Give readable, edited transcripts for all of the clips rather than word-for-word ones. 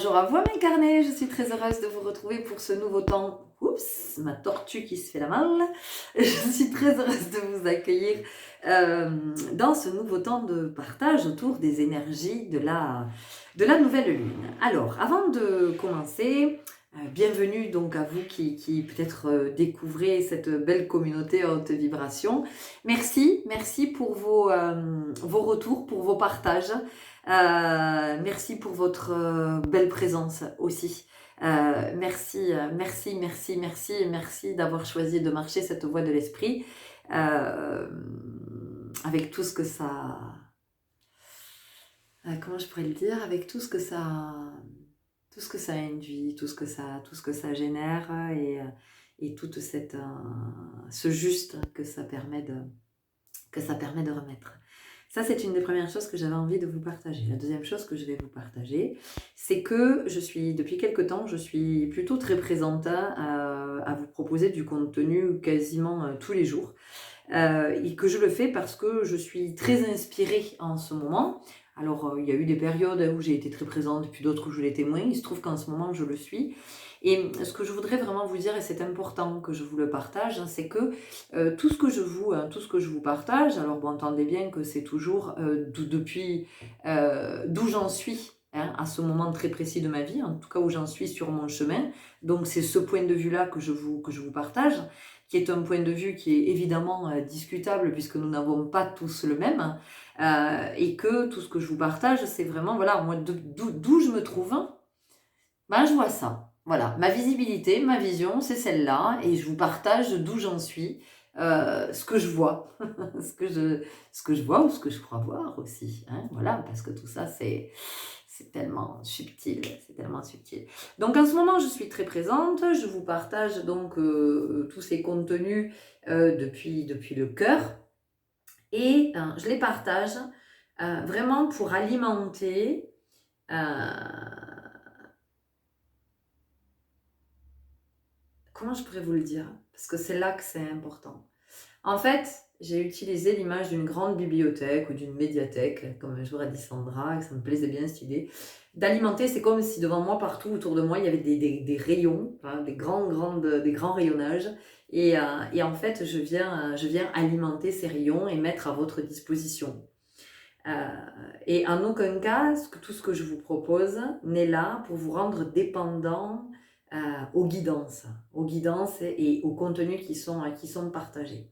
Bonjour à vous mes carnets, je suis très heureuse de vous retrouver pour ce nouveau temps. Oups, ma tortue qui se fait la malle. Je suis très heureuse de vous accueillir dans ce nouveau temps de partage autour des énergies de la nouvelle lune. Alors, avant de commencer, bienvenue donc à vous qui peut-être découvrez cette belle communauté à haute vibration. Merci pour vos retours, pour vos partages. Merci pour votre belle présence aussi. Merci d'avoir choisi de marcher cette voie de l'esprit avec tout ce que ça... comment je pourrais le dire? Avec tout ce que ça induit, tout ce que ça génère et toute cette ce juste que ça permet de remettre. Ça, c'est une des premières choses que j'avais envie de vous partager. La deuxième chose que je vais vous partager, c'est que depuis quelque temps, je suis plutôt très présente à vous proposer du contenu quasiment tous les jours. Et que je le fais parce que je suis très inspirée en ce moment. Alors, il y a eu des périodes où j'ai été très présente, puis d'autres où je l'étais moins. Il se trouve qu'en ce moment, je le suis. Et ce que je voudrais vraiment vous dire, et c'est important que je vous le partage, c'est que tout ce que je vous partage, alors bon, entendez bien que c'est toujours depuis d'où j'en suis, à ce moment très précis de ma vie, en tout cas où j'en suis sur mon chemin. Donc c'est ce point de vue-là que je vous partage, qui est un point de vue qui est évidemment discutable puisque nous n'avons pas tous le même, et que tout ce que je vous partage, c'est vraiment, voilà, moi, d'où je me trouve, ben, je vois ça. Voilà, ma visibilité, ma vision, c'est celle-là, et je vous partage d'où j'en suis, ce que je vois, ce que je vois ou ce que je crois voir aussi, voilà, parce que tout ça, c'est tellement subtil, c'est tellement subtil. Donc en ce moment, je suis très présente, je vous partage donc tous ces contenus depuis le cœur, et je les partage vraiment pour alimenter comment je pourrais vous le dire? Parce que c'est là que c'est important. En fait, j'ai utilisé l'image d'une grande bibliothèque ou d'une médiathèque, comme un jour a dit Sandra, que ça me plaisait bien cette idée. D'alimenter, c'est comme si devant moi, partout autour de moi, il y avait des rayons, hein, des grands rayonnages. Et en fait, je viens alimenter ces rayons et mettre à votre disposition. Et en aucun cas, tout ce que je vous propose n'est là pour vous rendre dépendant aux guidances et aux contenus qui sont partagés.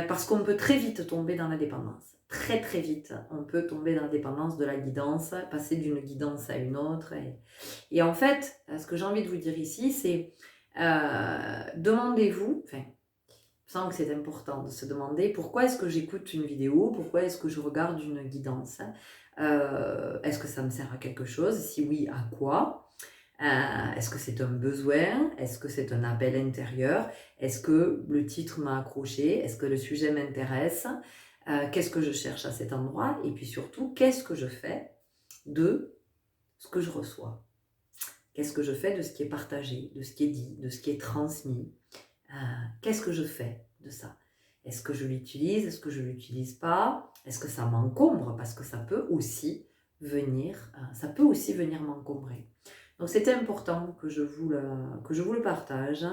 Parce qu'on peut très vite tomber dans la dépendance. Très très vite, on peut tomber dans la dépendance de la guidance, passer d'une guidance à une autre. Et en fait, ce que j'ai envie de vous dire ici, c'est demandez-vous, je sens que c'est important de se demander pourquoi est-ce que j'écoute une vidéo, pourquoi est-ce que je regarde une guidance, est-ce que ça me sert à quelque chose, si oui, à quoi, est-ce que c'est un besoin, est-ce que c'est un appel intérieur, est-ce que le titre m'a accroché, est-ce que le sujet m'intéresse, qu'est-ce que je cherche à cet endroit, et puis surtout, qu'est-ce que je fais de ce que je reçois, qu'est-ce que je fais de ce qui est partagé, de ce qui est dit, de ce qui est transmis. Qu'est-ce que je fais de ça? Est-ce que je l'utilise? Est-ce que je ne l'utilise pas? Est-ce que ça m'encombre? Parce que ça peut aussi venir m'encombrer. Donc c'était important que je vous le partage.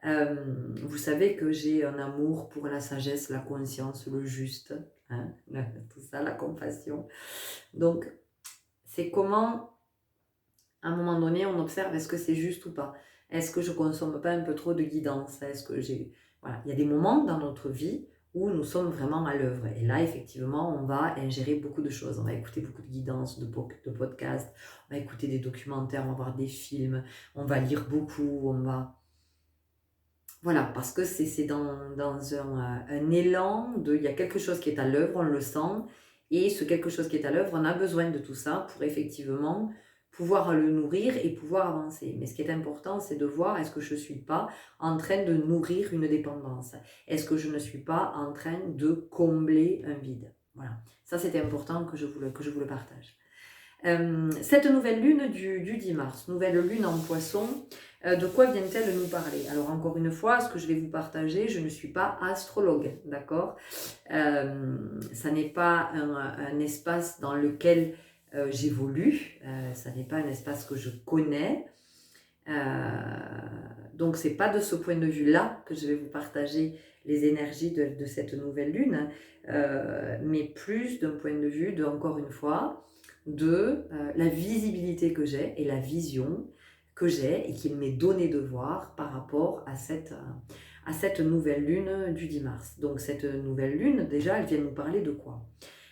Vous savez que j'ai un amour pour la sagesse, la conscience, le juste, tout ça, la compassion. Donc c'est comment, à un moment donné, on observe est-ce que c'est juste ou pas. Est-ce que je ne consomme pas un peu trop de guidance? Est-ce que voilà. Il y a des moments dans notre vie où nous sommes vraiment à l'œuvre. Et là, effectivement, on va ingérer beaucoup de choses. On va écouter beaucoup de guidance, de podcasts, on va écouter des documentaires, on va voir des films, on va lire beaucoup, Voilà, parce que c'est dans un élan il y a quelque chose qui est à l'œuvre, on le sent, et ce quelque chose qui est à l'œuvre, on a besoin de tout ça pour effectivement pouvoir le nourrir et pouvoir avancer. Mais ce qui est important, c'est de voir, est-ce que je ne suis pas en train de nourrir une dépendance? Est-ce que je ne suis pas en train de combler un vide? Voilà, ça c'est important que je vous le partage. Cette nouvelle lune du 10 mars, nouvelle lune en poisson, de quoi vient-elle nous parler? Alors encore une fois, ce que je vais vous partager, je ne suis pas astrologue, d'accord? Ça n'est pas un espace dans lequel j'évolue, ça n'est pas un espace que je connais. Donc c'est pas de ce point de vue-là que je vais vous partager les énergies de cette nouvelle lune, mais plus d'un point de vue de, encore une fois, de la visibilité que j'ai et la vision que j'ai et qu'il m'est donné de voir par rapport à cette nouvelle lune du 10 mars. Donc cette nouvelle lune, déjà, elle vient nous parler de quoi?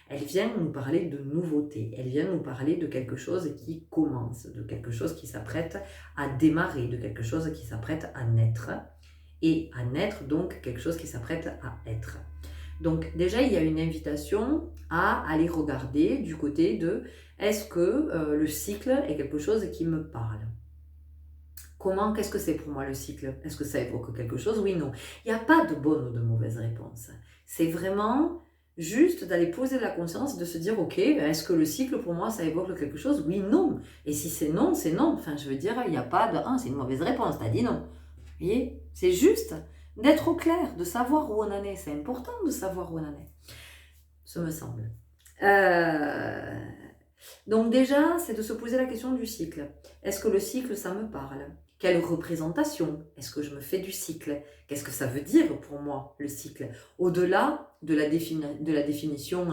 Elle vient nous parler de nouveauté, elle vient nous parler de quelque chose qui commence, de quelque chose qui s'apprête à démarrer, de quelque chose qui s'apprête à naître, et à naître donc quelque chose qui s'apprête à être. Donc déjà, il y a une invitation à aller regarder du côté de est-ce que le cycle est quelque chose qui me parle? Comment, qu'est-ce que c'est pour moi le cycle? Est-ce que ça évoque quelque chose? Oui, non. Il n'y a pas de bonne ou de mauvaise réponse. C'est vraiment juste d'aller poser la conscience, de se dire, ok, est-ce que le cycle pour moi ça évoque quelque chose? Oui, non. Et si c'est non, c'est non. Enfin, je veux dire, il n'y a pas de c'est une mauvaise réponse, t'as dit non. Vous voyez? C'est juste d'être au clair, de savoir où on en est. C'est important de savoir où on en est. Ce me semble. Donc déjà, c'est de se poser la question du cycle. Est-ce que le cycle, ça me parle? Quelle représentation est-ce que je me fais du cycle? Qu'est-ce que ça veut dire pour moi, le cycle? Au-delà de la définition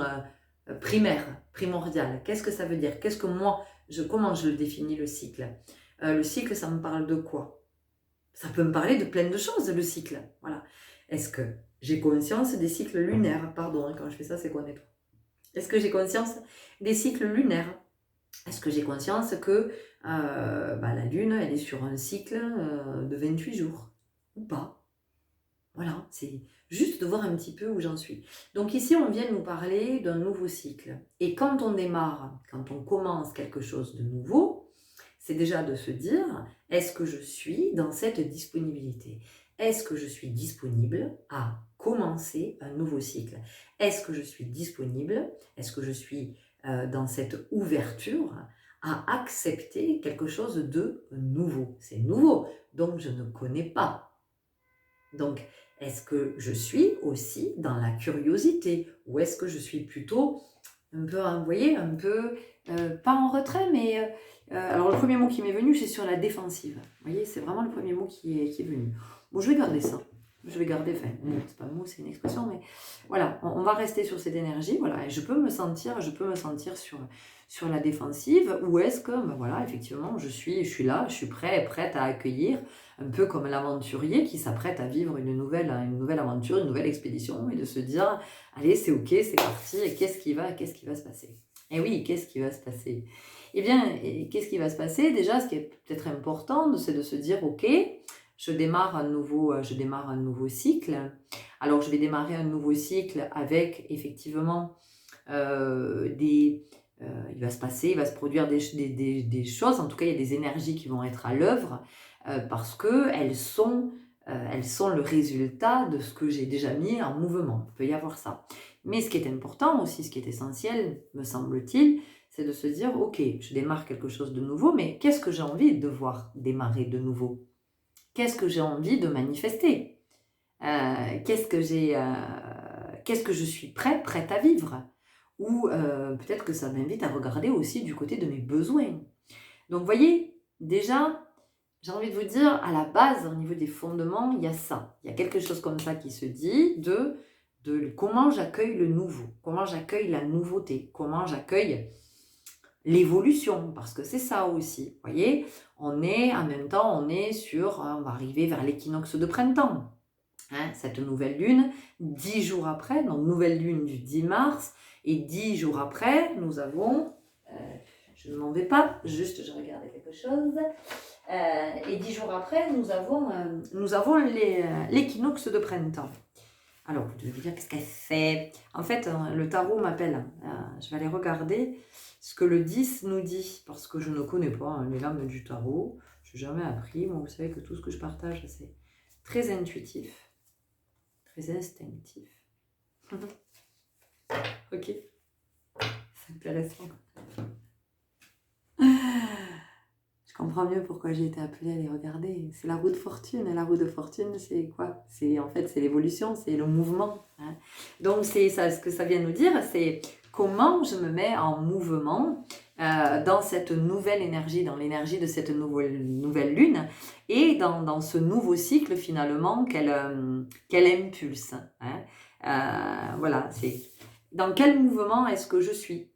primaire, primordiale, qu'est-ce que ça veut dire? Qu'est-ce que moi, comment je le définis, le cycle? Le cycle, ça me parle de quoi? Ça peut me parler de plein de choses, le cycle. Voilà. Est-ce que j'ai conscience des cycles lunaires? Pardon, quand je fais ça, c'est qu'on est trop. Est-ce que j'ai conscience des cycles lunaires? Est-ce que j'ai conscience que la Lune, elle est sur un cycle de 28 jours? Ou pas? Voilà, c'est juste de voir un petit peu où j'en suis. Donc ici, on vient nous parler d'un nouveau cycle. Et quand on démarre, quand on commence quelque chose de nouveau, c'est déjà de se dire, est-ce que je suis dans cette disponibilité? Est-ce que je suis disponible à commencer un nouveau cycle? Est-ce que je suis disponible? Est-ce que je suis dans cette ouverture à accepter quelque chose de nouveau? C'est nouveau, donc je ne connais pas. Donc, est-ce que je suis aussi dans la curiosité? Ou est-ce que je suis plutôt un peu, vous voyez, un peu, pas en retrait, mais... alors le premier mot qui m'est venu, c'est sur la défensive. Vous voyez, c'est vraiment le premier mot qui est venu. Bon, je vais garder ça. Je vais garder, enfin, c'est pas un mot, c'est une expression, mais voilà, on va rester sur cette énergie, voilà, et je peux me sentir sur la défensive, ou est-ce que, voilà, effectivement, je suis là, je suis prête à accueillir, un peu comme l'aventurier qui s'apprête à vivre une nouvelle aventure, une nouvelle expédition, et de se dire, allez, c'est ok, c'est parti, et qu'est-ce qui va se passer? Et oui, qu'est-ce qui va se passer? Eh bien, qu'est-ce qui va se passer? Déjà, ce qui est peut-être important, c'est de se dire, ok, je démarre un nouveau cycle. Alors, je vais démarrer un nouveau cycle avec, effectivement, il va se produire des choses, en tout cas, il y a des énergies qui vont être à l'œuvre, parce qu'elles sont le résultat de ce que j'ai déjà mis en mouvement. Il peut y avoir ça. Mais ce qui est important aussi, ce qui est essentiel, me semble-t-il, c'est de se dire, ok, je démarre quelque chose de nouveau, mais qu'est-ce que j'ai envie de voir démarrer de nouveau? Qu'est-ce que j'ai envie de manifester? Qu'est-ce que je suis prête à vivre? Ou peut-être que ça m'invite à regarder aussi du côté de mes besoins. Donc, vous voyez, déjà, j'ai envie de vous dire, à la base, au niveau des fondements, il y a ça. Il y a quelque chose comme ça qui se dit de comment j'accueille le nouveau, comment j'accueille la nouveauté, comment j'accueille l'évolution, parce que c'est ça aussi. Vous voyez, en même temps, on va arriver vers l'équinoxe de printemps. Cette nouvelle lune, 10 jours après, donc nouvelle lune du 10 mars, et 10 jours après, nous avons, je ne m'en vais pas, juste je regardais quelque chose, et 10 jours après, nous avons l'équinoxe de printemps. Alors, vous devez vous dire, qu'est-ce qu'elle fait? En fait, le tarot m'appelle. Je vais aller regarder ce que le 10 nous dit, parce que je ne connais pas les lames du tarot. Je n'ai jamais appris. Moi, vous savez que tout ce que je partage, c'est très intuitif, très instinctif. Ok, c'est intéressant. Je comprends mieux pourquoi j'ai été appelée à les regarder. C'est la roue de fortune. Et la roue de fortune, c'est quoi? C'est l'évolution, c'est le mouvement. Donc, c'est ça, ce que ça vient nous dire, c'est comment je me mets en mouvement dans cette nouvelle énergie, dans l'énergie de cette nouvelle lune, et dans ce nouveau cycle finalement qu'elle impulse. Hein. Voilà, c'est dans quel mouvement est-ce que je suis?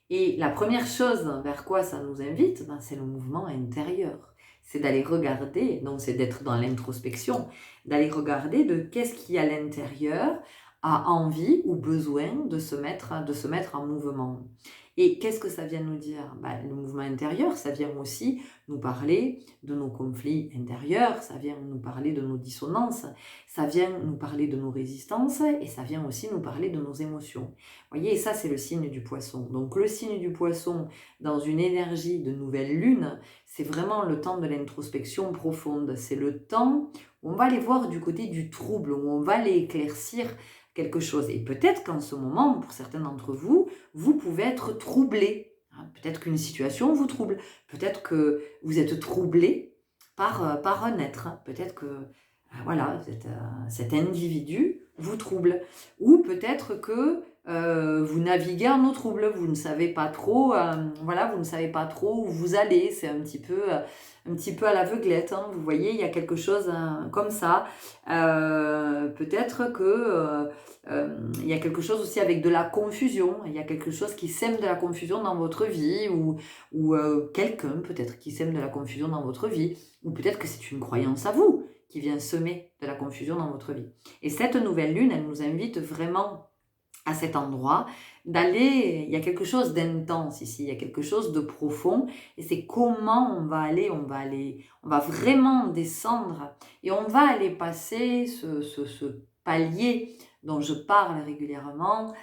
Et la première chose vers quoi ça nous invite, ben, c'est le mouvement intérieur. C'est d'aller regarder, donc c'est d'être dans l'introspection, d'aller regarder de qu'est-ce qui à l'intérieur a envie ou besoin de se mettre en mouvement. Et qu'est-ce que ça vient nous dire? Ben, le mouvement intérieur, ça vient aussi nous parler de nos conflits intérieurs, ça vient nous parler de nos dissonances, ça vient nous parler de nos résistances et ça vient aussi nous parler de nos émotions. Vous voyez, et ça c'est le signe du poisson. Donc le signe du poisson dans une énergie de nouvelle lune, c'est vraiment le temps de l'introspection profonde. C'est le temps où on va aller voir du côté du trouble, où on va aller éclaircir quelque chose. Et peut-être qu'en ce moment, pour certains d'entre vous, vous pouvez être troublé. Peut-être qu'une situation vous trouble. Peut-être que vous êtes troublé par un être. Peut-être que voilà, cet individu vous trouble. Ou peut-être que vous naviguez en eau trouble, vous ne savez pas trop, voilà, vous ne savez pas trop où vous allez, c'est un petit peu à l'aveuglette, hein, vous voyez, il y a quelque chose comme ça. Peut-être que il y a quelque chose aussi avec de la confusion, il y a quelque chose qui sème de la confusion dans votre vie, ou quelqu'un peut-être qui sème de la confusion dans votre vie, ou peut-être que c'est une croyance à vous qui vient semer de la confusion dans votre vie. Et cette nouvelle lune, elle nous invite vraiment à cet endroit, d'aller, il y a quelque chose d'intense ici, il y a quelque chose de profond, et c'est comment on va vraiment descendre, et on va aller passer ce palier dont je parle régulièrement,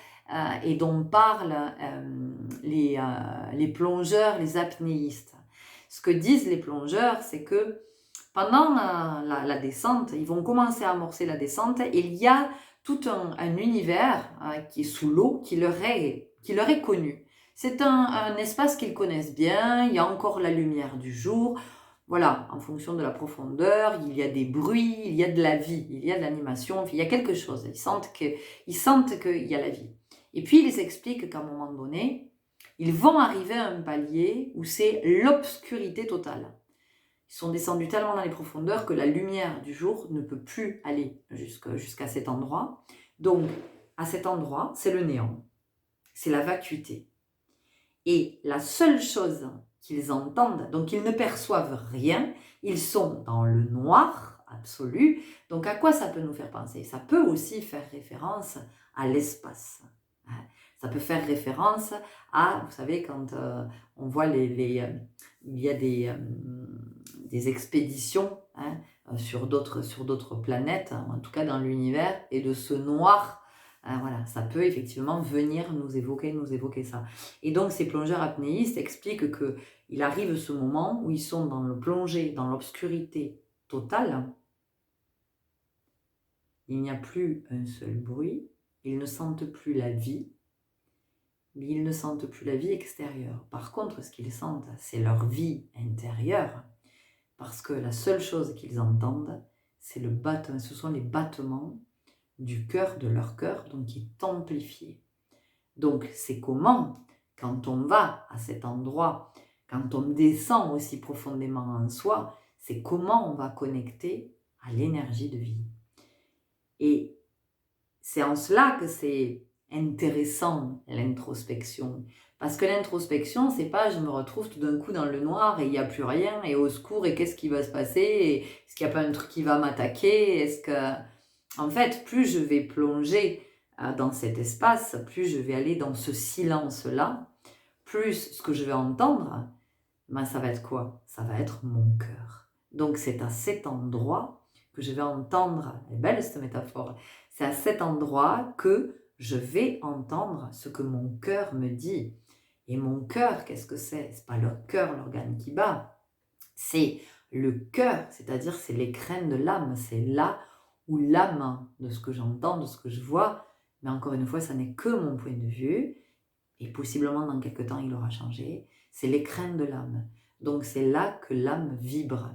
et dont parlent les plongeurs, les apnéistes. Ce que disent les plongeurs, c'est que pendant la descente, ils vont commencer à amorcer la descente, et il y a tout un univers qui est sous l'eau, qui leur est connu. C'est un espace qu'ils connaissent bien, il y a encore la lumière du jour. Voilà, en fonction de la profondeur, il y a des bruits, il y a de la vie, il y a de l'animation, il y a quelque chose. Ils sentent qu'il y a la vie. Et puis, ils expliquent qu'à un moment donné, ils vont arriver à un palier où c'est l'obscurité totale. Ils sont descendus tellement dans les profondeurs que la lumière du jour ne peut plus aller jusqu'à cet endroit. Donc, à cet endroit, c'est le néant, c'est la vacuité. Et la seule chose qu'ils entendent, donc ils ne perçoivent rien, ils sont dans le noir absolu. Donc, à quoi ça peut nous faire penser? Ça peut aussi faire référence à l'espace. Ça peut faire référence à, vous savez, quand on voit il y a des expéditions sur d'autres planètes, en tout cas dans l'univers, et de ce noir, voilà, ça peut effectivement venir nous évoquer ça. Et donc ces plongeurs apnéistes expliquent qu'il arrive ce moment où ils sont dans le plongé, dans l'obscurité totale. Il n'y a plus un seul bruit, ils ne sentent plus la vie, mais ils ne sentent plus la vie extérieure. Par contre, ce qu'ils sentent, c'est leur vie intérieure, parce que la seule chose qu'ils entendent, ce sont les battements du cœur, de leur cœur, donc qui est amplifié. Donc, c'est comment, quand on va à cet endroit, quand on descend aussi profondément en soi, c'est comment on va connecter à l'énergie de vie. Et c'est en cela que c'est intéressant, l'introspection. Parce que l'introspection, c'est pas je me retrouve tout d'un coup dans le noir et il n'y a plus rien et au secours et qu'est-ce qui va se passer et est-ce qu'il n'y a pas un truc qui va m'attaquer? En fait, plus je vais plonger dans cet espace, plus je vais aller dans ce silence-là, plus ce que je vais entendre, ben ça va être quoi? Ça va être mon cœur. Donc c'est à cet endroit que je vais entendre, elle est belle cette métaphore, c'est à cet endroit que je vais entendre ce que mon cœur me dit. Et mon cœur, qu'est-ce que c'est? C'est pas le cœur, l'organe qui bat, c'est le cœur, c'est-à-dire c'est les crênes de l'âme, c'est là où l'âme de ce que j'entends, de ce que je vois, mais encore une fois, ça n'est que mon point de vue, et possiblement dans quelque temps il aura changé, c'est les crênes de l'âme. Donc c'est là que l'âme vibre.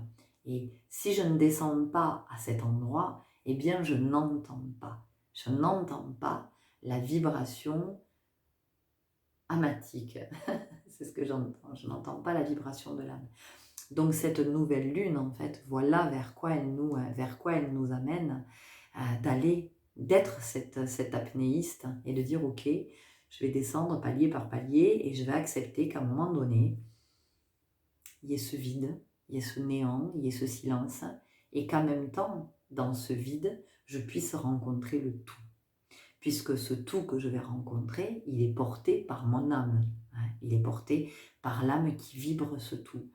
Et si je ne descends pas à cet endroit, eh bien je n'entends pas. Je n'entends pas la vibration amatique. C'est ce que j'entends. Je n'entends pas la vibration de l'âme. Donc cette nouvelle lune, en fait, voilà vers quoi elle nous amène, d'être cette apnéiste et de dire, ok, je vais descendre palier par palier et je vais accepter qu'à un moment donné, il y ait ce vide, il y ait ce néant, il y ait ce silence, et qu'en même temps, dans ce vide, je puisse rencontrer le tout. Puisque ce tout que je vais rencontrer, il est porté par mon âme. Il est porté par l'âme qui vibre ce tout.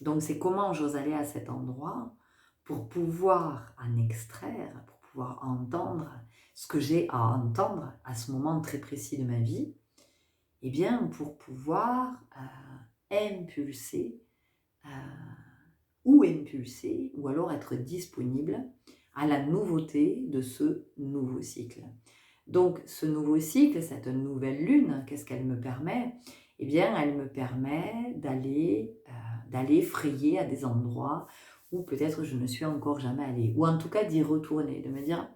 Donc c'est comment j'ose aller à cet endroit pour pouvoir en extraire, pour pouvoir entendre ce que j'ai à entendre à ce moment très précis de ma vie, et bien pour pouvoir impulser ou alors être disponible à la nouveauté de ce nouveau cycle. Donc ce nouveau cycle, cette nouvelle lune, qu'est-ce qu'elle me permet? Eh bien, elle me permet d'aller frayer à des endroits où peut-être je ne suis encore jamais allée, ou en tout cas d'y retourner, de me dire,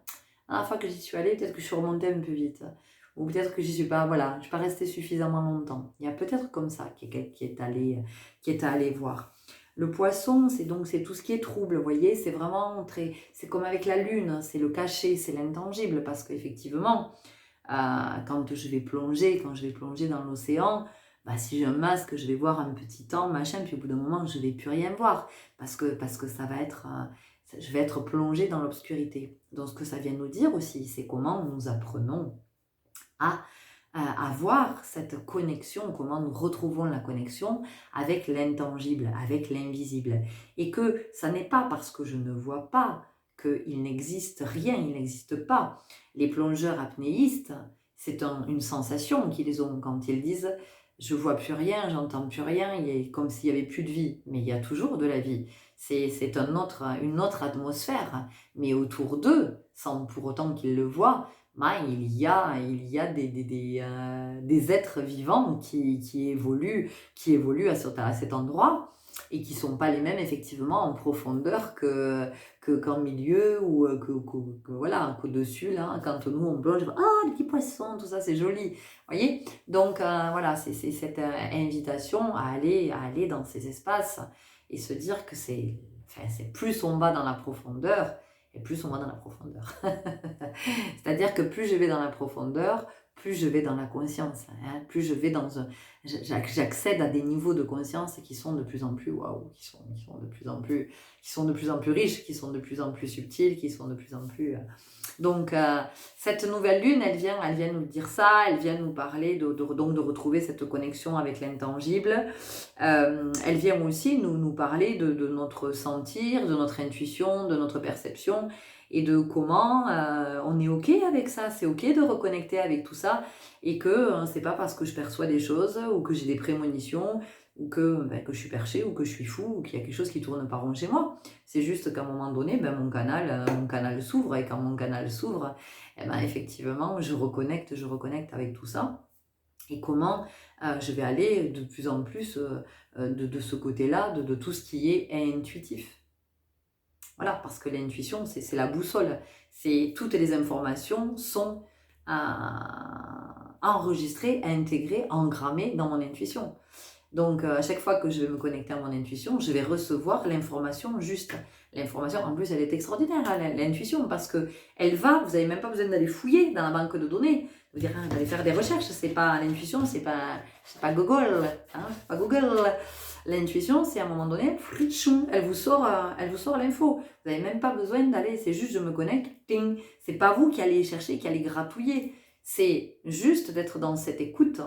la dernière fois que j'y suis allée, peut-être que je suis remontée un peu vite, ou peut-être que j'y suis pas, voilà, je ne suis pas restée suffisamment longtemps. Il y a peut-être comme ça qui est allé voir. Le poisson, c'est tout ce qui est trouble, vous voyez, c'est vraiment c'est comme avec la lune, c'est le caché, c'est l'intangible, parce qu'effectivement, quand je vais plonger dans l'océan, bah, si j'ai un masque, je vais voir un petit temps, machin, puis au bout d'un moment, je ne vais plus rien voir, parce que ça va être, je vais être plongée dans l'obscurité. Donc ce que ça vient nous dire aussi, c'est comment nous apprenons à avoir cette connexion, comment nous retrouvons la connexion avec l'intangible, avec l'invisible. Et que ça n'est pas parce que je ne vois pas qu'il n'existe rien, il n'existe pas. Les plongeurs apnéistes, c'est une sensation qu'ils ont quand ils disent « je vois plus rien, j'entends plus rien », il est comme s'il n'y avait plus de vie. Mais il y a toujours de la vie. C'est une autre atmosphère, mais autour d'eux, sans pour autant qu'ils le voient, il y a des êtres vivants qui évoluent à cet endroit et qui ne sont pas les mêmes effectivement en profondeur qu'en milieu ou voilà, qu'au-dessus, là, quand nous on plonge, ah, les petits poissons, tout ça, c'est joli. Vous voyez? Donc voilà, c'est cette invitation à aller dans ces espaces et se dire que c'est plus on va dans la profondeur, et plus on va dans la profondeur. C'est-à-dire que plus je vais dans la profondeur, plus je vais dans la conscience, hein, plus je vais j'accède à des niveaux de conscience qui sont de plus en plus waouh, qui sont de plus en plus riches, qui sont de plus en plus subtils, qui sont de plus en plus donc cette nouvelle lune, elle vient nous dire ça, elle vient nous parler donc de retrouver cette connexion avec l'intangible. Elle vient aussi nous parler de notre sentir, de notre intuition, de notre perception et de comment on est ok avec ça, c'est ok de reconnecter avec tout ça et que c'est pas parce que je perçois des choses ou que j'ai des prémonitions ou que je suis perché ou que je suis fou ou qu'il y a quelque chose qui tourne pas rond chez moi. C'est juste qu'à un moment donné, mon canal s'ouvre et quand mon canal s'ouvre, effectivement, je reconnecte avec tout ça. Et comment je vais aller de plus en plus de ce côté-là, de tout ce qui est intuitif. Voilà, parce que l'intuition, c'est la boussole. Toutes les informations sont enregistrées, intégrées, engrammées dans mon intuition. Donc, à chaque fois que je vais me connecter à mon intuition, je vais recevoir l'information juste. L'information, en plus, elle est extraordinaire, hein, l'intuition, parce que vous n'avez même pas besoin d'aller fouiller dans la banque de données, d'aller faire des recherches. C'est pas l'intuition, c'est pas Google, hein, c'est pas Google. L'intuition, c'est à un moment donné, elle vous sort l'info. Vous n'avez même pas besoin d'aller, c'est juste je me connecte, ting. C'est pas vous qui allez chercher, qui allez gratouiller. C'est juste d'être dans cette écoute.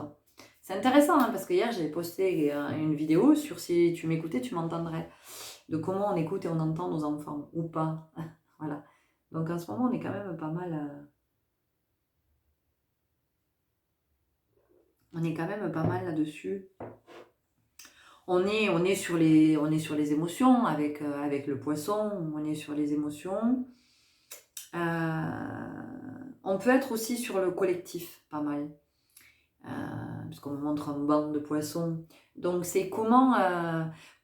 C'est intéressant hein, parce que hier j'avais posté une vidéo sur si tu m'écoutais, tu m'entendrais. De comment on écoute et on entend nos enfants ou pas. Voilà. Donc en ce moment on est quand même pas mal. On est quand même pas mal là-dessus. On est sur les émotions avec le poisson. On est sur les émotions. On peut être aussi sur le collectif, pas mal. puisqu'on me montre un banc de poissons. Donc c'est comment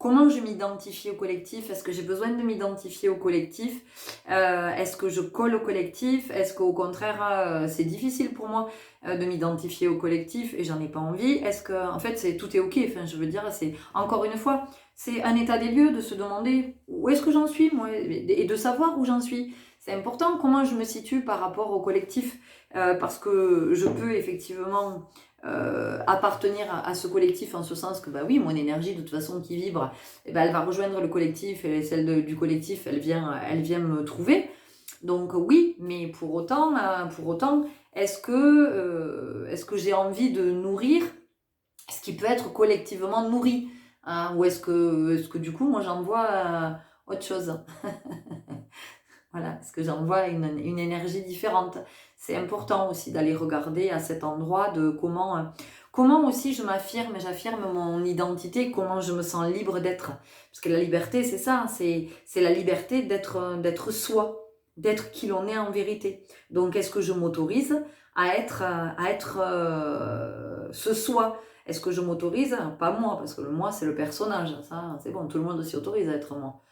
je m'identifie au collectif. Est-ce que j'ai besoin de m'identifier au collectif? Est-ce que je colle au collectif? Est-ce qu'au contraire, c'est difficile pour moi de m'identifier au collectif et j'en ai pas envie? Est-ce que, en fait, tout est ok. Enfin, je veux dire, c'est encore une fois, c'est un état des lieux de se demander où est-ce que j'en suis, moi, et de savoir où j'en suis. C'est important comment je me situe par rapport au collectif, parce que je peux effectivement appartenir à ce collectif en ce sens que, bah oui, mon énergie de toute façon qui vibre, eh ben, elle va rejoindre le collectif et celle du collectif, elle vient me trouver. Donc oui, mais pour autant, est-ce que j'ai envie de nourrir ce qui peut être collectivement nourri, hein, ou est-ce que du coup, moi j'envoie autre chose? Voilà, est-ce que j'envoie une énergie différente? C'est important aussi d'aller regarder à cet endroit de comment aussi j'affirme mon identité, comment je me sens libre d'être. Parce que la liberté, c'est ça, c'est la liberté d'être soi, d'être qui l'on est en vérité. Donc, est-ce que je m'autorise à être ce soi? Est-ce que je m'autorise, pas moi, parce que le moi, c'est le personnage, ça, c'est bon, tout le monde s'y autorise à être moi.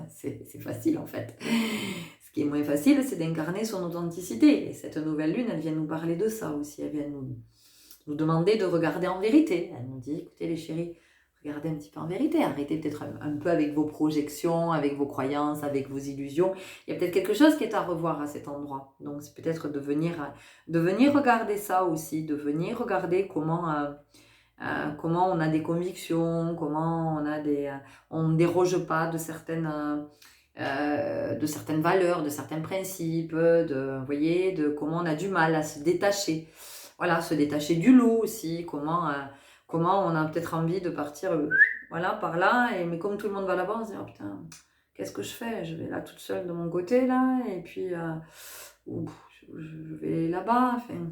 C'est facile en fait. Ce qui est moins facile, c'est d'incarner son authenticité. Et cette nouvelle lune, elle vient nous parler de ça aussi. Elle vient nous demander de regarder en vérité. Elle nous dit, écoutez les chéris, regardez un petit peu en vérité. Arrêtez peut-être un peu avec vos projections, avec vos croyances, avec vos illusions. Il y a peut-être quelque chose qui est à revoir à cet endroit. Donc c'est peut-être de venir regarder ça aussi, de venir regarder comment on a des convictions, comment on ne déroge pas de certaines valeurs, de certains principes, vous voyez, de comment on a du mal à se détacher. Voilà, se détacher du lot aussi, comment on a peut-être envie de partir voilà, par là, mais comme tout le monde va là-bas, on se dit, oh putain, qu'est-ce que je fais? Je vais là toute seule de mon côté, là, et puis je vais là-bas, enfin...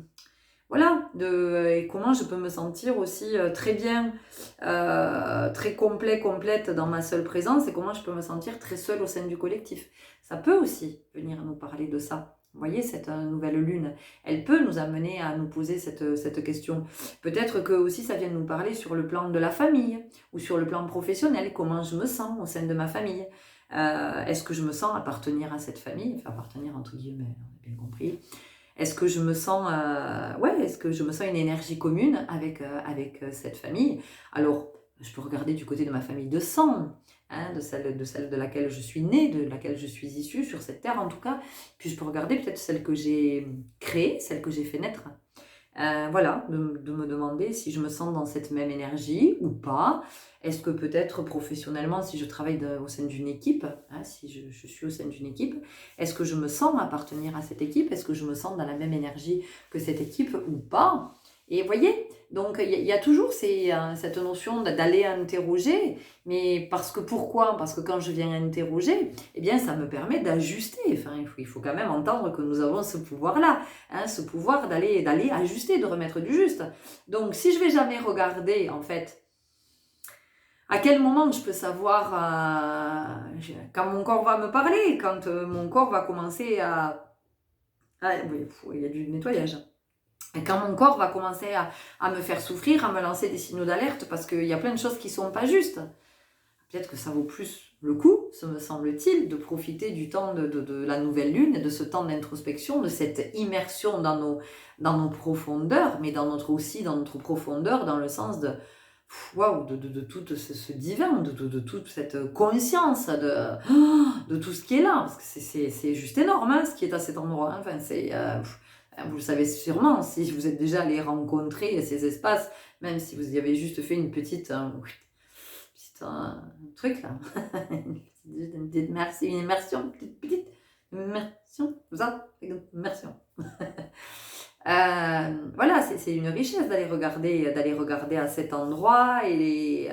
Voilà, et comment je peux me sentir aussi très bien, très complète dans ma seule présence, et comment je peux me sentir très seule au sein du collectif. Ça peut aussi venir nous parler de ça. Vous voyez, cette nouvelle lune, elle peut nous amener à nous poser cette question. Peut-être que aussi ça vient nous parler sur le plan de la famille, ou sur le plan professionnel, comment je me sens au sein de ma famille. Est-ce que je me sens appartenir à cette famille, enfin appartenir entre guillemets, on a bien compris. Est-ce que je me sens, est-ce que je me sens une énergie commune avec cette famille? Alors, je peux regarder du côté de ma famille de sang, hein, de celle de laquelle je suis née, de laquelle je suis issue sur cette terre en tout cas. Puis je peux regarder peut-être celle que j'ai créée, celle que j'ai fait naître. Voilà, de me demander si je me sens dans cette même énergie ou pas. Est-ce que peut-être professionnellement, si je travaille au sein d'une équipe, hein, si je suis au sein d'une équipe, est-ce que je me sens appartenir à cette équipe? Est-ce que je me sens dans la même énergie que cette équipe ou pas? Et vous voyez, donc il y a toujours cette notion d'aller interroger, mais pourquoi? Parce que quand je viens interroger, eh bien ça me permet d'ajuster. Enfin, il faut quand même entendre que nous avons ce pouvoir-là, hein, ce pouvoir d'aller ajuster, de remettre du juste. Donc si je vais jamais regarder, en fait, à quel moment je peux savoir quand mon corps va me parler, quand mon corps va commencer oui, il y a du nettoyage. Et quand mon corps va commencer à me faire souffrir, à me lancer des signaux d'alerte, parce qu'il y a plein de choses qui ne sont pas justes. Peut-être que ça vaut plus le coup, me semble-t-il, de profiter du temps de la nouvelle lune, et de ce temps d'introspection, de cette immersion dans nos profondeurs, mais aussi dans notre profondeur, dans le sens de tout ce divin, de toute cette conscience, de tout ce qui est là, parce que c'est juste énorme, hein, ce qui est à cet endroit. Enfin, vous le savez sûrement, si vous êtes déjà allé rencontrer ces espaces, même si vous y avez juste fait une petite truc là, une petite immersion, petite immersion, ça, immersion. Voilà, c'est une richesse d'aller regarder à cet endroit et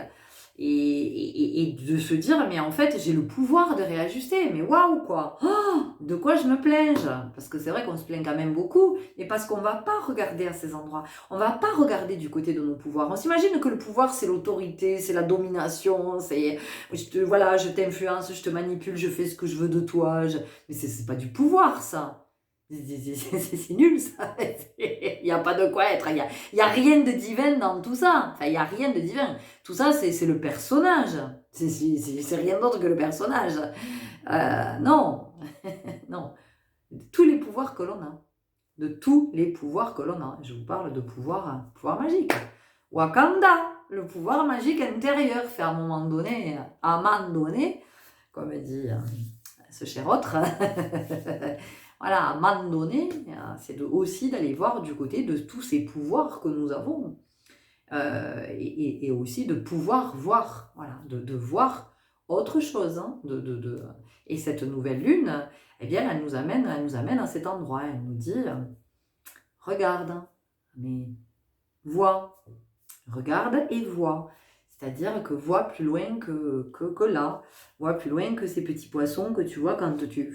de se dire, mais en fait, j'ai le pouvoir de réajuster. Mais waouh, quoi! Oh, de quoi je me plains? Parce que c'est vrai qu'on se plaint quand même beaucoup, mais parce qu'on va pas regarder à ces endroits. On va pas regarder du côté de nos pouvoirs. On s'imagine que le pouvoir, c'est l'autorité, c'est la domination, je t'influence, je te manipule, je fais ce que je veux de toi. Mais c'est pas du pouvoir, ça. C'est nul ça. Il n'y a pas de quoi être. Il y a rien de divin dans tout ça. Enfin, il n'y a rien de divin. Tout ça, c'est le personnage. C'est rien d'autre que le personnage. Non. Non. Tous les pouvoirs que l'on a. De tous les pouvoirs que l'on a. Je vous parle de pouvoir magique. Wakanda, le pouvoir magique intérieur. Fait à un moment donné, comme dit ce cher autre, voilà, à un moment donné, c'est aussi d'aller voir du côté de tous ces pouvoirs que nous avons. Et aussi de pouvoir voir, voilà, de voir autre chose. Hein, Et cette nouvelle lune, eh bien, elle nous amène à cet endroit. Elle nous dit, regarde, mais vois, regarde et vois. C'est-à-dire que vois plus loin que là, vois plus loin que ces petits poissons que tu vois quand tu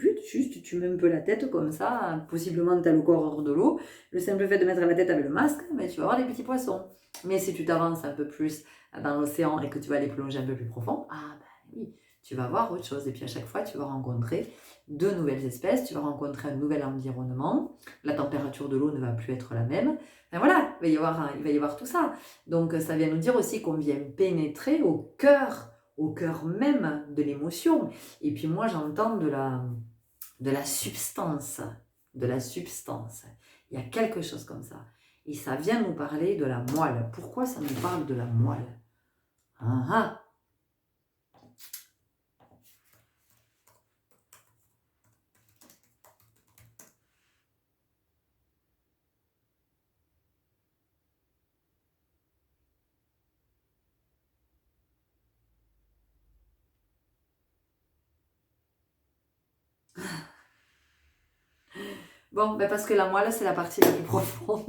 mets un peu la tête comme ça, possiblement tu as le corps hors de l'eau. Le simple fait de mettre la tête avec le masque, mais tu vas voir des petits poissons. Mais si tu t'avances un peu plus dans l'océan et que tu vas aller plonger un peu plus profond, ah ben oui, tu vas voir autre chose. Et puis à chaque fois, tu vas rencontrer de nouvelles espèces, tu vas rencontrer un nouvel environnement, la température de l'eau ne va plus être la même. Ben voilà, il va y avoir tout ça. Donc ça vient nous dire aussi qu'on vient pénétrer au cœur même de l'émotion. Et puis moi j'entends de la substance, de la substance. Il y a quelque chose comme ça. Et ça vient nous parler de la moelle. Pourquoi ça nous parle de la moelle? Ah ah. Bon, ben parce que la moelle, c'est la partie la plus profonde.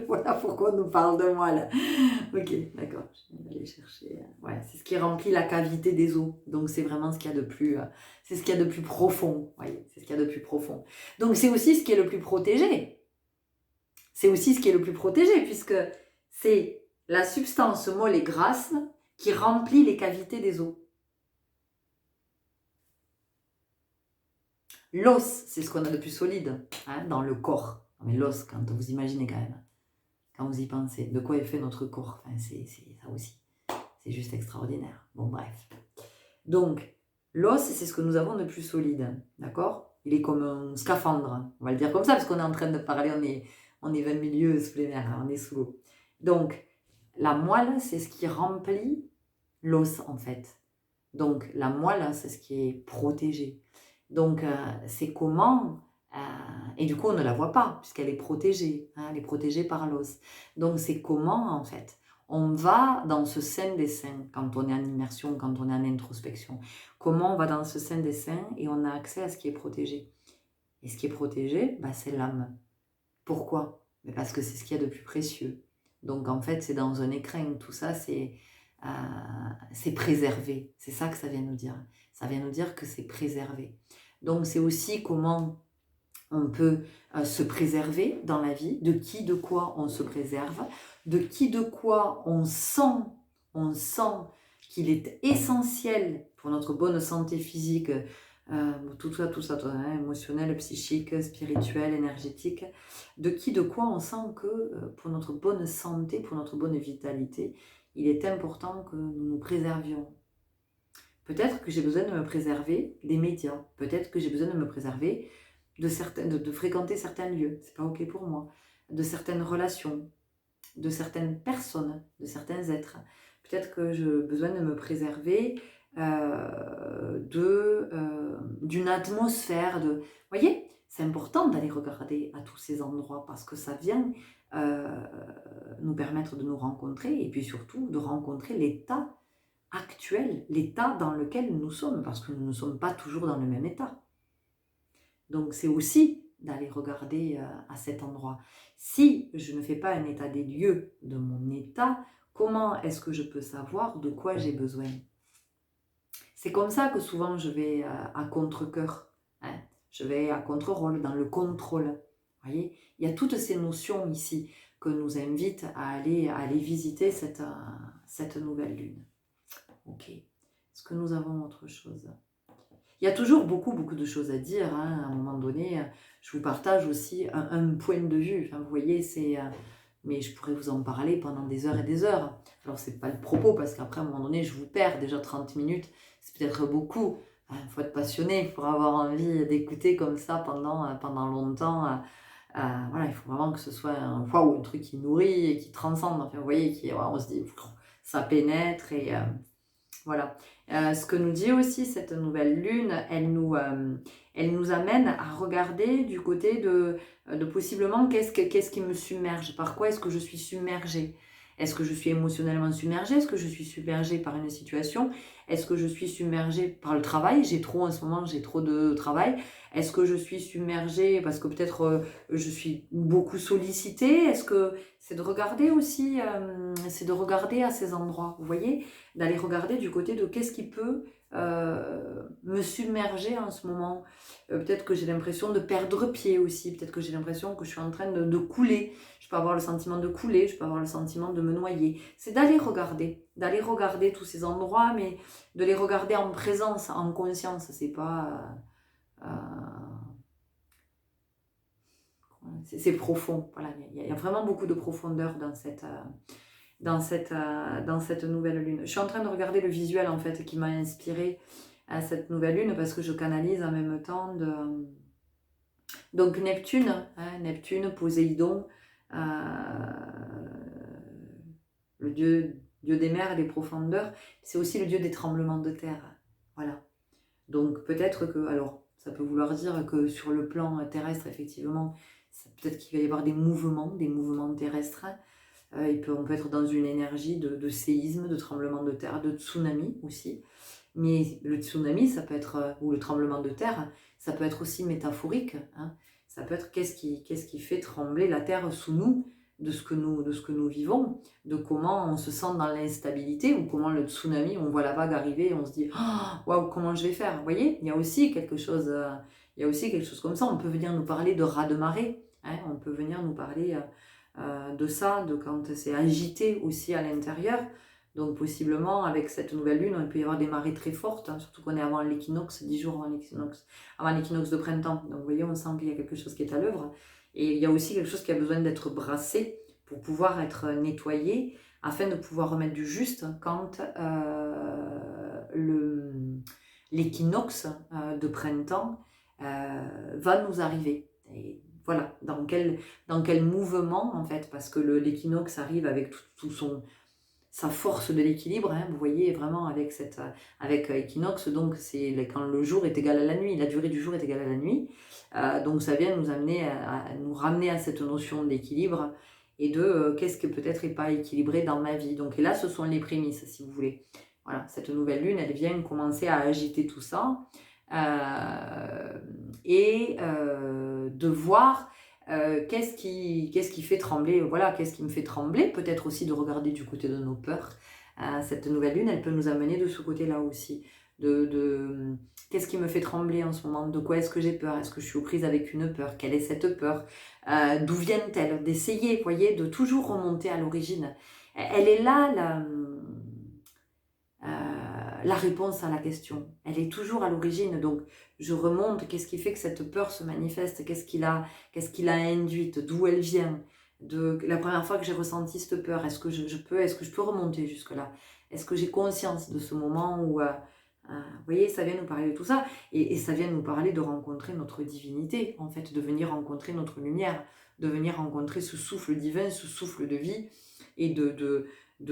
Voilà pourquoi on nous parle de moelle. Ok, d'accord. Je vais aller chercher. Ouais, c'est ce qui remplit la cavité des os. Donc, c'est vraiment ce qu'il y a de plus, c'est ce qu'il y a de plus profond. Voyez, c'est ce qu'il y a de plus profond. Donc, c'est aussi ce qui est le plus protégé. C'est aussi ce qui est le plus protégé, puisque c'est la substance molle et grasse qui remplit les cavités des os. L'os, c'est ce qu'on a de plus solide dans le corps. Mais l'os, quand vous imaginez quand même, quand vous y pensez, de quoi est fait notre corps, enfin, c'est ça aussi. C'est juste extraordinaire. Bon, bref. Donc, l'os, c'est ce que nous avons de plus solide, d'accord? Il est comme un scaphandre, on va le dire comme ça, parce qu'on est en train de parler, on est 20 milieux sous les mers, on est sous l'eau. Donc, la moelle, c'est ce qui remplit l'os, en fait. Donc, la moelle, c'est ce qui est protégé. Donc, c'est comment... et du coup, on ne la voit pas, puisqu'elle est protégée. Elle est protégée par l'os. Donc, c'est comment, en fait, on va dans ce sein des saints, quand on est en immersion, quand on est en introspection. Comment on va dans ce sein des saints et on a accès à ce qui est protégé. Et ce qui est protégé, c'est l'âme. Pourquoi? Parce que c'est ce qu'il y a de plus précieux. Donc, en fait, c'est dans un écrin. Tout ça, c'est préservé. C'est ça que ça vient nous dire. Ça vient nous dire que c'est préservé. Donc c'est aussi comment on peut se préserver dans la vie, de qui, de quoi on se préserve, de qui, de quoi on sent qu'il est essentiel pour notre bonne santé physique, tout ça, émotionnel, psychique, spirituel, énergétique, de qui, de quoi on sent que pour notre bonne santé, pour notre bonne vitalité, il est important que nous nous préservions. Peut-être que j'ai besoin de me préserver des médias. Peut-être que j'ai besoin de me préserver de fréquenter certains lieux. C'est pas ok pour moi. De certaines relations, de certaines personnes, de certains êtres. Peut-être que j'ai besoin de me préserver d'une atmosphère. Vous voyez, c'est important d'aller regarder à tous ces endroits parce que ça vient nous permettre de nous rencontrer et puis surtout de rencontrer l'état actuel, l'état dans lequel nous sommes, parce que nous ne sommes pas toujours dans le même état. Donc c'est aussi d'aller regarder à cet endroit. Si je ne fais pas un état des lieux de mon état, comment est-ce que je peux savoir de quoi j'ai besoin? C'est comme ça que souvent je vais à contre-cœur, je vais à contre-rôle, dans le contrôle. Vous voyez, il y a toutes ces notions ici que nous invitent à aller visiter cette nouvelle lune. Ok. Est-ce que nous avons autre chose? Il y a toujours beaucoup de choses à dire. À un moment donné, je vous partage aussi un point de vue. Enfin, vous voyez, mais je pourrais vous en parler pendant des heures et des heures. Alors, c'est pas le propos, parce qu'après, à un moment donné, je vous perds. Déjà 30 minutes, c'est peut-être beaucoup. Il faut être passionné pour avoir envie d'écouter comme ça pendant longtemps. Voilà, il faut vraiment que ce soit un truc qui nourrit et qui transcende. Enfin, vous voyez, on se dit, ça pénètre et voilà. Ce que nous dit aussi cette nouvelle lune, elle nous amène à regarder du côté de possiblement qu'est-ce qui me submerge, par quoi est-ce que je suis submergée. Est-ce que je suis émotionnellement submergée? Est-ce que je suis submergée par une situation? Est-ce que je suis submergée par le travail? En ce moment, j'ai trop de travail. Est-ce que je suis submergée parce que peut-être je suis beaucoup sollicitée? Est-ce que c'est de regarder aussi, c'est de regarder à ces endroits, vous voyez? D'aller regarder du côté de qu'est-ce qui peut me submerger en ce moment. Peut-être que j'ai l'impression de perdre pied aussi, peut-être que j'ai l'impression que je suis en train de couler. Je peux avoir le sentiment de couler, je peux avoir le sentiment de me noyer. C'est d'aller regarder tous ces endroits, mais de les regarder en présence, en conscience. C'est pas... c'est profond. Voilà, il y a vraiment beaucoup de profondeur dans cette nouvelle lune. Je suis en train de regarder le visuel en fait qui m'a inspiré à cette nouvelle lune parce que je canalise en même temps donc Neptune, Neptune, Poséidon, le dieu des mers et des profondeurs, c'est aussi le dieu des tremblements de terre. Voilà. Donc peut-être que, alors ça peut vouloir dire que sur le plan terrestre, effectivement, peut-être qu'il va y avoir des mouvements terrestres. On peut être dans une énergie de séisme, de tremblement de terre, de tsunami aussi. Mais le tsunami, ça peut être, ou le tremblement de terre, ça peut être aussi métaphorique. Ça peut être qu'est-ce qui fait trembler la terre sous nous, de ce que nous vivons, de comment on se sent dans l'instabilité, ou comment le tsunami, on voit la vague arriver et on se dit « Waouh, comment je vais faire ?» Vous voyez, il y a aussi quelque chose comme ça. On peut venir nous parler de raz-de-marée, on peut venir nous parler de ça, de quand c'est agité aussi à l'intérieur. Donc possiblement, avec cette nouvelle lune, il peut y avoir des marées très fortes, surtout qu'on est avant l'équinoxe, 10 jours avant l'équinoxe de printemps. Donc vous voyez, on sent qu'il y a quelque chose qui est à l'œuvre. Et il y a aussi quelque chose qui a besoin d'être brassé pour pouvoir être nettoyé, afin de pouvoir remettre du juste quand l'équinoxe de printemps va nous arriver. Et voilà, dans quel mouvement en fait, parce que l'équinoxe arrive avec sa force de l'équilibre, vous voyez, vraiment avec équinoxe, donc c'est quand le jour est égal à la nuit, la durée du jour est égale à la nuit, donc ça vient nous amener à nous ramener à cette notion d'équilibre et de qu'est-ce que peut-être n'est pas équilibré dans ma vie. Donc et là, ce sont les prémices, si vous voulez. Voilà, cette nouvelle lune, elle vient commencer à agiter tout ça et de voir qu'est-ce qui fait trembler, voilà, qu'est-ce qui me fait trembler, peut-être aussi de regarder du côté de nos peurs. Cette nouvelle lune, elle peut nous amener de ce côté-là aussi, de qu'est-ce qui me fait trembler en ce moment, de quoi est-ce que j'ai peur, est-ce que je suis aux prises avec une peur, quelle est cette peur, d'où viennent-elles, d'essayer, vous voyez, de toujours remonter à l'origine. Elle est là, la réponse à la question. Elle est toujours à l'origine, donc je remonte, qu'est-ce qui fait que cette peur se manifeste, qu'est-ce qui l'a induite, d'où elle vient, de la première fois que j'ai ressenti cette peur, est-ce que je peux remonter jusque-là, est-ce que j'ai conscience de ce moment où, vous voyez, ça vient nous parler de tout ça, et ça vient nous parler de rencontrer notre divinité, en fait, de venir rencontrer notre lumière, de venir rencontrer ce souffle divin, ce souffle de vie, et de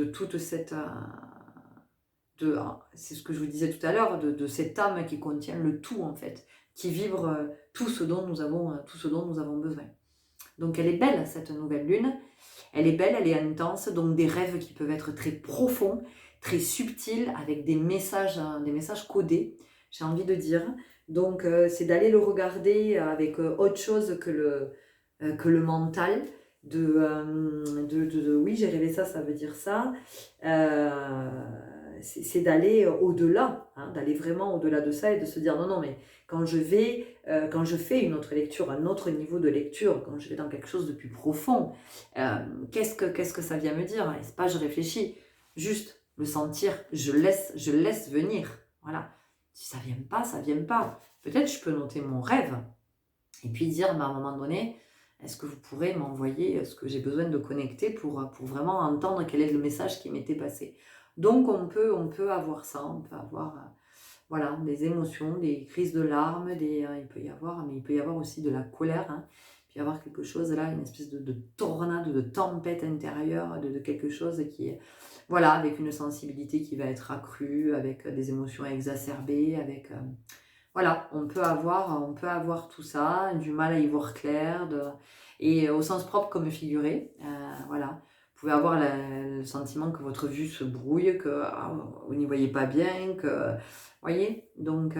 toute cette... c'est ce que je vous disais tout à l'heure, de cette âme qui contient le tout en fait, qui vibre tout ce dont nous avons besoin. Donc elle est belle cette nouvelle lune, elle est belle, elle est intense, donc des rêves qui peuvent être très profonds, très subtils, avec des messages codés, j'ai envie de dire. Donc c'est d'aller le regarder avec autre chose que le mental, oui j'ai rêvé ça, ça veut dire ça. C'est d'aller au-delà, d'aller vraiment au-delà de ça et de se dire non, mais quand je fais une autre lecture, un autre niveau de lecture, quand je vais dans quelque chose de plus profond, qu'est-ce que ça vient me dire? C'est pas je réfléchis, juste le sentir, je laisse venir. Voilà. Si ça vient pas, ça vient pas. Peut-être je peux noter mon rêve. Et puis dire, bah, à un moment donné, est-ce que vous pourrez m'envoyer ce que j'ai besoin de connecter pour vraiment entendre quel est le message qui m'était passé. Donc on peut avoir ça, on peut avoir voilà, des émotions, des crises de larmes, il peut y avoir, mais il peut y avoir aussi de la colère, hein. Il peut y avoir quelque chose là, une espèce de tornade, de tempête intérieure, de quelque chose qui est, voilà, avec une sensibilité qui va être accrue, avec des émotions exacerbées, avec, voilà, on peut avoir tout ça, du mal à y voir clair, et au sens propre comme figuré, voilà. Vous pouvez avoir le sentiment que votre vue se brouille, que vous n'y voyez pas bien, que, voyez. Donc,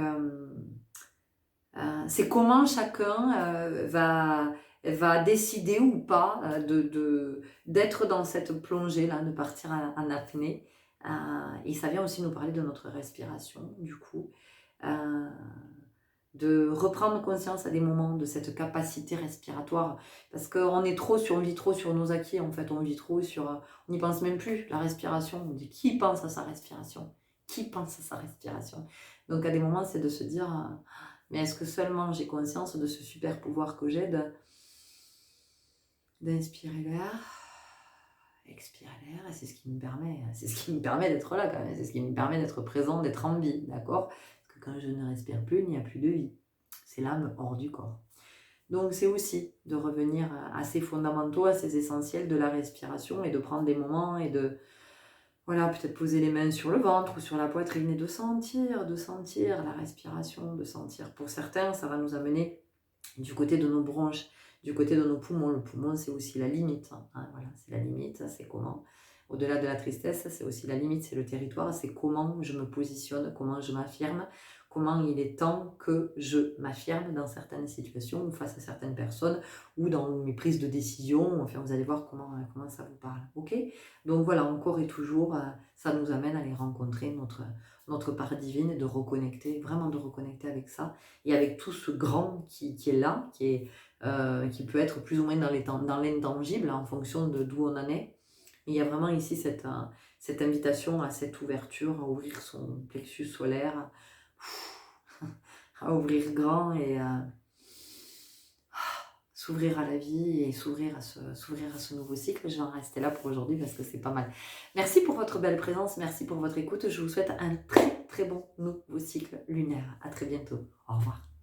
c'est comment chacun va décider ou pas d'être dans cette plongée-là, de partir en apnée. Et ça vient aussi nous parler de notre respiration, du coup. Euh, de reprendre conscience à des moments de cette capacité respiratoire, parce qu'on est trop on vit trop sur nos acquis, en fait, on vit trop on n'y pense même plus, la respiration, on dit qui pense à sa respiration, qui pense à sa respiration. Donc à des moments c'est de se dire, mais est-ce que seulement j'ai conscience de ce super pouvoir que j'ai d'inspirer l'air, expirer l'air, et c'est ce qui me permet d'être là quand même, c'est ce qui me permet d'être présent, d'être en vie, d'accord? Parce que quand je ne respire plus, il n'y a plus de vie. C'est l'âme hors du corps. Donc c'est aussi de revenir à ces fondamentaux, à ces essentiels de la respiration, et de prendre des moments et de, voilà, peut-être poser les mains sur le ventre ou sur la poitrine et de sentir la respiration, de sentir. Pour certains, ça va nous amener du côté de nos bronches, du côté de nos poumons. Le poumon, c'est aussi la limite, hein, voilà, c'est la limite, ça, c'est comment. Au-delà de la tristesse, c'est aussi la limite, c'est le territoire, c'est comment je me positionne, comment je m'affirme, comment il est temps que je m'affirme dans certaines situations ou face à certaines personnes ou dans mes prises de décision. Enfin, vous allez voir comment ça vous parle. Ok? Donc voilà, encore et toujours, ça nous amène à aller rencontrer notre part divine et de reconnecter, vraiment de reconnecter avec ça et avec tout ce grand qui est là, qui peut être plus ou moins dans l'intangible en fonction de d'où on en est. Et il y a vraiment ici cette invitation à cette ouverture, à ouvrir son plexus solaire, à ouvrir grand et à s'ouvrir à la vie et s'ouvrir à ce nouveau cycle. Je vais en rester là pour aujourd'hui parce que c'est pas mal. Merci pour votre belle présence, merci pour votre écoute. Je vous souhaite un très très bon nouveau cycle lunaire. À très bientôt. Au revoir.